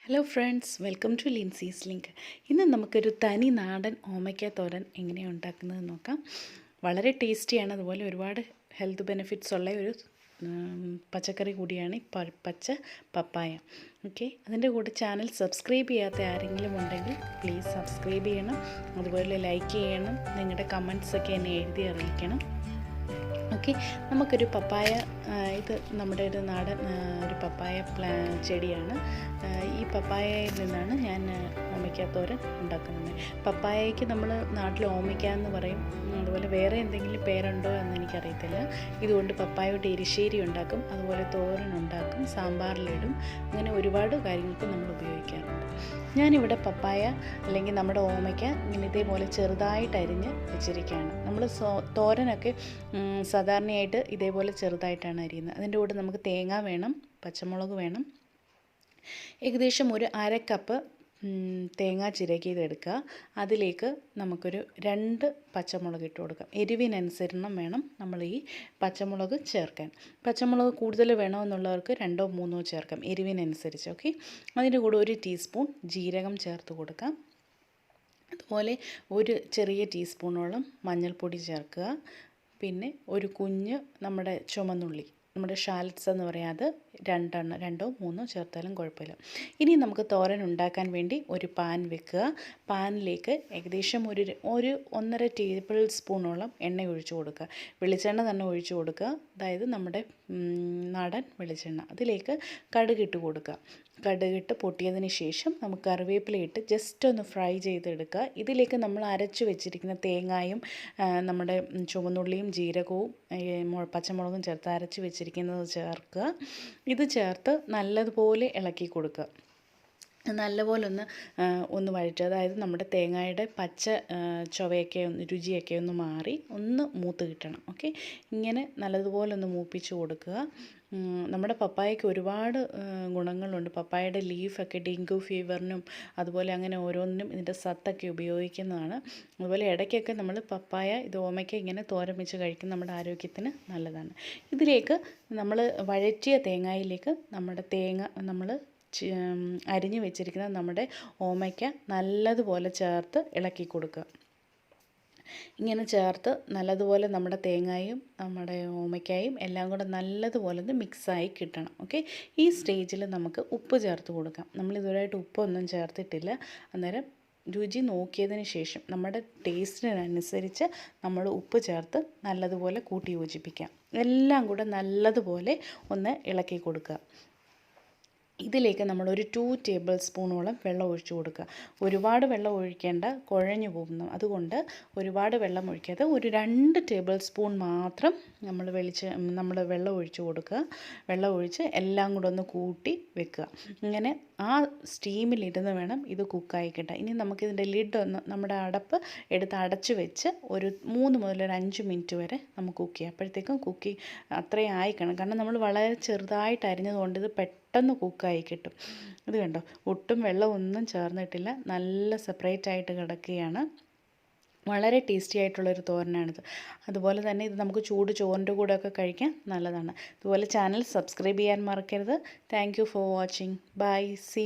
Hello friends, welcome to Lincy's link. ഇന്ന് നമുക്കൊരു തനി നാടൻ ഓമയ്ക്ക തോരൻ എങ്ങനെയാണ് ഉണ്ടാക്കുന്നത് നോക്കാം. വളരെ ടേസ്റ്റിയാണ്, അതുപോലെ ഒരുപാട് ഹെൽത്ത് ബെനിഫിറ്റ്സ് ഉള്ള ഒരു പച്ചക്കറി കൂടിയാണ് ഈ പച്ച പപ്പായ. ഓക്കെ, അതിൻ്റെ കൂടെ ചാനൽ സബ്സ്ക്രൈബ് ചെയ്യാത്ത ആരെങ്കിലും ഉണ്ടെങ്കിൽ പ്ലീസ് സബ്സ്ക്രൈബ് ചെയ്യണം, അതുപോലെ ലൈക്ക് ചെയ്യണം, നിങ്ങളുടെ കമൻറ്റ്സൊക്കെ എന്നെ എഴുതി അറിയിക്കണം. ഓക്കെ, നമുക്കൊരു പപ്പായ, ഇത് നമ്മുടെ ഒരു നാടൻ ഒരു പപ്പായ ചെടിയാണ്. ഈ പപ്പായയിൽ നിന്നാണ് ഞാൻ ഓമയ്ക്ക തോരൻ ഉണ്ടാക്കുന്നത്. പപ്പായയ്ക്ക് നമ്മൾ നാട്ടിൽ ഓമയ്ക്ക എന്ന് പറയും, അതുപോലെ വേറെ എന്തെങ്കിലും പേരുണ്ടോ എന്ന് എനിക്കറിയത്തില്ല. ഇതുകൊണ്ട് പപ്പായയുടെ എരിശ്ശേരി ഉണ്ടാക്കും, അതുപോലെ തോരൻ ഉണ്ടാക്കും, സാമ്പാറിലിടും, അങ്ങനെ ഒരുപാട് കാര്യങ്ങൾക്ക് നമ്മൾ ഉപയോഗിക്കാറുണ്ട്. ഞാനിവിടെ പപ്പായ അല്ലെങ്കിൽ നമ്മുടെ ഓമയ്ക്ക ഇങ്ങനെ ഇതേപോലെ ചെറുതായിട്ട് അരിഞ്ഞ് വെച്ചിരിക്കുകയാണ്. നമ്മൾ തോരനൊക്കെ സാധാരണയായിട്ട് ഇതേപോലെ ചെറുതായിട്ടാണ് അരിയുന്നത്. അതിൻ്റെ കൂടെ നമുക്ക് തേങ്ങ വേണം, പച്ചമുളക് വേണം, ഏകദേശം ഒരു 1/2 കപ്പ് തേങ്ങ ചിരകിയതെടുക്കുക. അതിലേക്ക് നമുക്കൊരു 2 പച്ചമുളക് ഇട്ട് കൊടുക്കാം. എരിവിനനുസരണം വേണം നമ്മൾ ഈ പച്ചമുളക് ചേർക്കാൻ. പച്ചമുളക് കൂടുതൽ വേണമെന്നുള്ളവർക്ക് 2ഓ 3ഓ ചേർക്കാം, എരിവിനനുസരിച്ച്. ഓക്കെ, അതിൻ്റെ കൂടെ 1 ടീസ്പൂൺ ജീരകം ചേർത്ത് കൊടുക്കാം. അതുപോലെ ഒരു ചെറിയ ടീസ്പൂണോളം മഞ്ഞൾപ്പൊടി ചേർക്കുക. പിന്നെ ഒരു കുഞ്ഞ് നമ്മുടെ ചുമന്നുള്ളി, നമ്മുടെ ഷാലറ്റ്സ് എന്ന് പറയാതെ 2ഓ 3ഓ ചേർത്താലും കുഴപ്പമില്ല. ഇനി നമുക്ക് തോരൻ ഉണ്ടാക്കാൻ വേണ്ടി ഒരു പാൻ വെക്കുക. പാനിലേക്ക് ഏകദേശം ഒരു 1.5 ടേബിൾ സ്പൂണോളം എണ്ണ ഒഴിച്ചു കൊടുക്കുക. വെളിച്ചെണ്ണ തന്നെ ഒഴിച്ചു കൊടുക്കുക, അതായത് നമ്മുടെ നാടൻ വെളിച്ചെണ്ണ. അതിലേക്ക് കടുകിട്ട് കൊടുക്കുക. കടുകിട്ട് പൊട്ടിയതിന് ശേഷം നമുക്ക് കറിവേപ്പില ഇട്ട് ജസ്റ്റ് ഒന്ന് ഫ്രൈ ചെയ്തെടുക്കുക. ഇതിലേക്ക് നമ്മൾ അരച്ചു വെച്ചിരിക്കുന്ന തേങ്ങായും നമ്മുടെ ചുവന്നുള്ളിയും ജീരകവും പച്ചമുളകും ചേർത്ത് അരച്ച് വെച്ചിരിക്കുന്നത് ചേർക്കുക. ഇത് ചേർത്ത് നല്ലതുപോലെ ഇളക്കി കൊടുക്കുക. നല്ലപോലെ ഒന്ന് വഴറ്റുക, അതായത് നമ്മുടെ തേങ്ങയുടെ പച്ച ചുവയൊക്കെ രുചിയൊക്കെ ഒന്ന് മാറി ഒന്ന് മൂത്ത് കിട്ടണം. ഓക്കെ, ഇങ്ങനെ നല്ലതുപോലെ ഒന്ന് മൂപ്പിച്ച് കൊടുക്കുക. നമ്മുടെ പപ്പായയ്ക്ക് ഒരുപാട് ഗുണങ്ങളുണ്ട്. പപ്പായയുടെ ലീഫൊക്കെ ഡെങ്കു ഫീവറിനും അതുപോലെ അങ്ങനെ ഓരോന്നിനും ഇതിൻ്റെ സത്തൊക്കെ ഉപയോഗിക്കുന്നതാണ്. അതുപോലെ ഇടയ്ക്കൊക്കെ നമ്മൾ പപ്പായ, ഇത് ഓമയ്ക്ക ഇങ്ങനെ തോരൻ വെച്ച് കഴിക്കുന്നത് നമ്മുടെ ആരോഗ്യത്തിന് നല്ലതാണ്. ഇതിലേക്ക് നമ്മൾ വഴറ്റിയ തേങ്ങയിലേക്ക് നമ്മുടെ തേങ്ങ നമ്മൾ അരിഞ്ഞു വെച്ചിരിക്കുന്ന നമ്മുടെ ഓമയ്ക്ക നല്ലതുപോലെ ചേർത്ത് ഇളക്കി കൊടുക്കുക. ഇങ്ങനെ ചേർത്ത് നല്ലതുപോലെ നമ്മുടെ തേങ്ങയും നമ്മുടെ ഓമയ്ക്കായും എല്ലാം കൂടെ നല്ലതുപോലെ ഒന്ന് മിക്സായി കിട്ടണം. ഓക്കെ, ഈ സ്റ്റേജിൽ നമുക്ക് ഉപ്പ് ചേർത്ത് കൊടുക്കാം. നമ്മളിതുവരെയായിട്ട് ഉപ്പൊന്നും ചേർത്തിട്ടില്ല. അന്നേരം രുചി നോക്കിയതിന് ശേഷം നമ്മുടെ ടേസ്റ്റിനനുസരിച്ച് നമ്മൾ ഉപ്പ് ചേർത്ത് നല്ലതുപോലെ കൂട്ടി യോജിപ്പിക്കാം. എല്ലാം കൂടെ നല്ലതുപോലെ ഒന്ന് ഇളക്കി കൊടുക്കുക. ഇതിലേക്ക് നമ്മൾ ഒരു 2 ടേബിൾ സ്പൂണോളം വെള്ളം ഒഴിച്ചു കൊടുക്കുക. ഒരുപാട് വെള്ളം ഒഴിക്കേണ്ട, കുഴഞ്ഞു പോകുന്നു. അതുകൊണ്ട് ഒരുപാട് വെള്ളം ഒഴിക്കാതെ ഒരു 2 ടേബിൾ സ്പൂൺ മാത്രം നമ്മൾ വെള്ളം ഒഴിച്ചു കൊടുക്കുക. വെള്ളം ഒഴിച്ച് എല്ലാം കൂടെ ഒന്ന് കൂട്ടി വെക്കുക. ഇങ്ങനെ ആ സ്റ്റീമിലിരുന്ന് വേണം ഇത് കുക്കായി കിട്ടാൻ. ഇനി നമുക്കിതിൻ്റെ നമ്മുടെ അടപ്പ് എടുത്ത് അടച്ച് വെച്ച് ഒരു 3 മുതൽ ഒരു 5 മിനിറ്റ് വരെ നമുക്ക് കുക്ക് ചെയ്യാം. അപ്പോഴത്തേക്കും അത്രയും ആയിക്കണം. കാരണം നമ്മൾ വളരെ ചെറുതായിട്ട് അരിഞ്ഞതുകൊണ്ട് ഇത് പെട്ടെന്ന് കുക്കായി കിട്ടും. ഇത് കണ്ടോ, ഒട്ടും വെള്ളമൊന്നും ചേർന്നിട്ടില്ല, നല്ല സെപ്പറേറ്റ് ആയിട്ട് കിടക്കുകയാണ്. വളരെ ടേസ്റ്റി ആയിട്ടുള്ളൊരു തോരനാണിത്. അതുപോലെ തന്നെ ഇത് നമുക്ക് ചൂട് ചോറിൻ്റെ കൂടെയൊക്കെ കഴിക്കാൻ നല്ലതാണ്. അതുപോലെ ചാനൽ സബ്സ്ക്രൈബ് ചെയ്യാൻ മറക്കരുത്. Thank you for watching. Bye, see